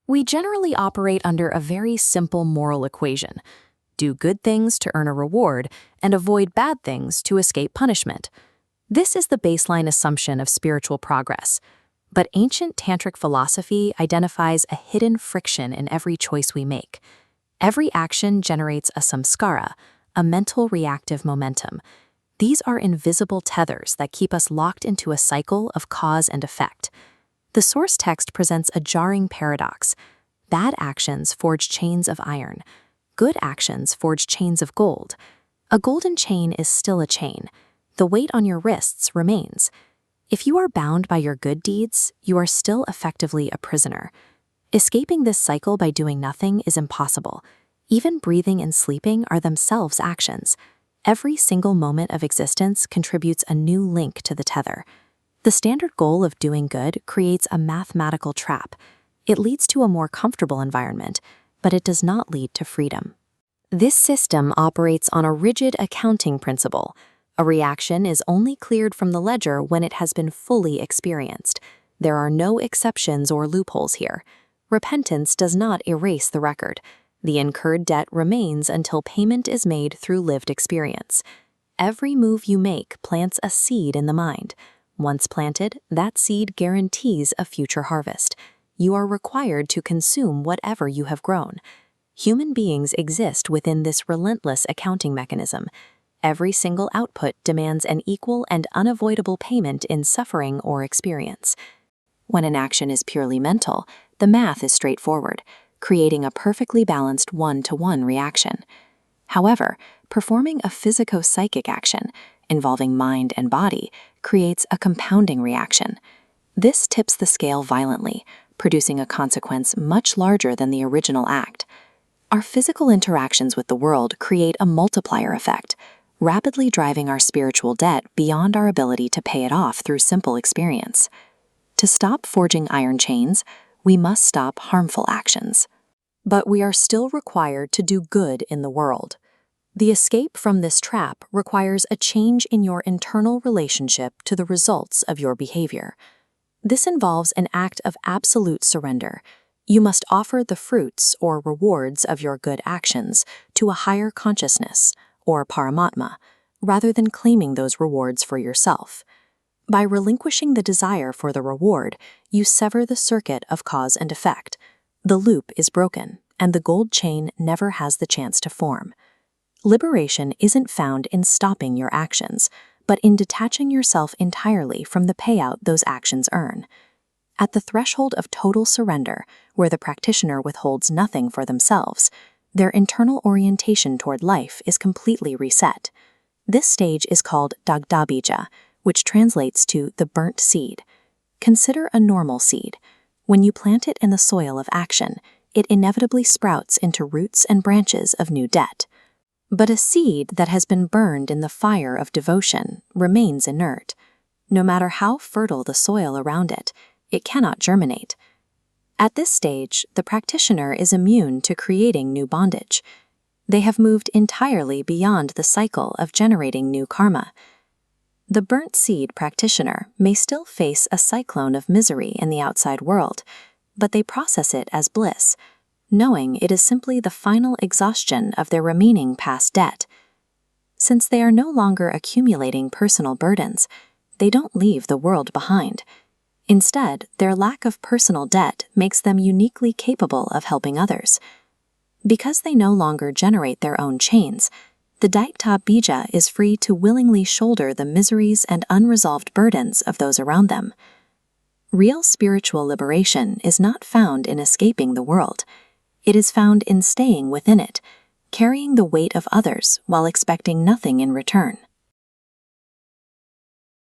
We generally operate under a very simple moral equation: do good things to earn a reward and avoid bad things to escape punishment. This is the baseline assumption of spiritual progress. But ancient tantric philosophy identifies a hidden friction in every choice we make. Every action generates a samskara, a mental reactive momentum. These are invisible tethers that keep us locked into a cycle of cause and effect. The source text presents a jarring paradox. Bad actions forge chains of iron. Good actions forge chains of gold. A golden chain is still a chain. The weight on your wrists remains. If you are bound by your good deeds, you are still effectively a prisoner. Escaping this cycle by doing nothing is impossible. Even breathing and sleeping are themselves actions. Every single moment of existence contributes a new link to the tether. The standard goal of doing good creates a mathematical trap. It leads to a more comfortable environment, but it does not lead to freedom. This system operates on a rigid accounting principle. A reaction is only cleared from the ledger when it has been fully experienced. There are no exceptions or loopholes here. Repentance does not erase the record. The incurred debt remains until payment is made through lived experience. Every move you make plants a seed in the mind. Once planted, that seed guarantees a future harvest. You are required to consume whatever you have grown. Human beings exist within this relentless accounting mechanism. Every single output demands an equal and unavoidable payment in suffering or experience. When an action is purely mental, the math is straightforward, creating a perfectly balanced one-to-one reaction. However, performing a physico-psychic action, involving mind and body, creates a compounding reaction. This tips the scale violently, producing a consequence much larger than the original act. Our physical interactions with the world create a multiplier effect, rapidly driving our spiritual debt beyond our ability to pay it off through simple experience. To stop forging iron chains, we must stop harmful actions. But we are still required to do good in the world. The escape from this trap requires a change in your internal relationship to the results of your behavior. This involves an act of absolute surrender. You must offer the fruits or rewards of your good actions to a higher consciousness, or Paramatma, rather than claiming those rewards for yourself. By relinquishing the desire for the reward, you sever the circuit of cause and effect. The loop is broken, and the gold chain never has the chance to form. Liberation isn't found in stopping your actions, but in detaching yourself entirely from the payout those actions earn. At the threshold of total surrender, where the practitioner withholds nothing for themselves, their internal orientation toward life is completely reset. This stage is called Dagdhabiija, which translates to the burnt seed. Consider a normal seed. When you plant it in the soil of action, it inevitably sprouts into roots and branches of new debt. But a seed that has been burned in the fire of devotion remains inert. No matter how fertile the soil around it, it cannot germinate. At this stage, the practitioner is immune to creating new bondage. They have moved entirely beyond the cycle of generating new karma. The burnt seed practitioner may still face a cyclone of misery in the outside world, but they process it as bliss, knowing it is simply the final exhaustion of their remaining past debt. Since they are no longer accumulating personal burdens, they don't leave the world behind. Instead, their lack of personal debt makes them uniquely capable of helping others. Because they no longer generate their own chains, the Dagdhabiija is free to willingly shoulder the miseries and unresolved burdens of those around them. Real spiritual liberation is not found in escaping the world. It is found in staying within it, carrying the weight of others while expecting nothing in return.